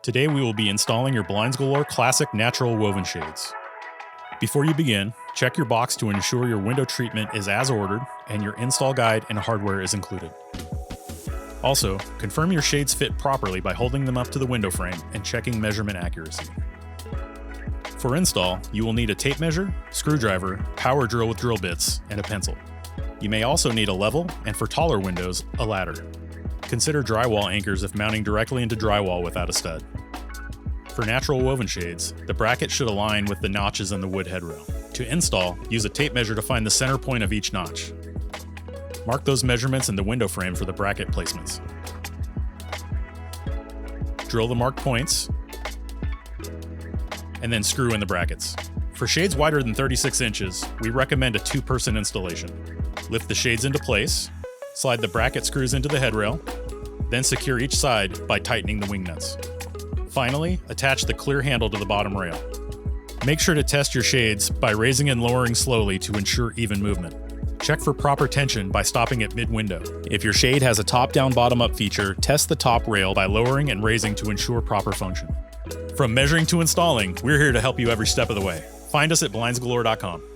Today we will be installing your Blindsgalore Classic Natural Woven Shades. Before you begin, check your box to ensure your window treatment is as ordered and your install guide and hardware is included. Also, confirm your shades fit properly by holding them up to the window frame and checking measurement accuracy. For install, you will need a tape measure, screwdriver, power drill with drill bits, and a pencil. You may also need a level, and for taller windows, a ladder. Consider drywall anchors if mounting directly into drywall without a stud. For natural woven shades, the bracket should align with the notches in the wood headrail. To install, use a tape measure to find the center point of each notch. Mark those measurements in the window frame for the bracket placements. Drill the marked points, and then screw in the brackets. For shades wider than 36 inches, we recommend a 2-person installation. Lift the shades into place, slide the bracket screws into the headrail, then secure each side by tightening the wing nuts. Finally, attach the clear handle to the bottom rail. Make sure to test your shades by raising and lowering slowly to ensure even movement. Check for proper tension by stopping at mid-window. If your shade has a top-down, bottom-up feature, test the top rail by lowering and raising to ensure proper function. From measuring to installing, we're here to help you every step of the way. Find us at blindsgalore.com.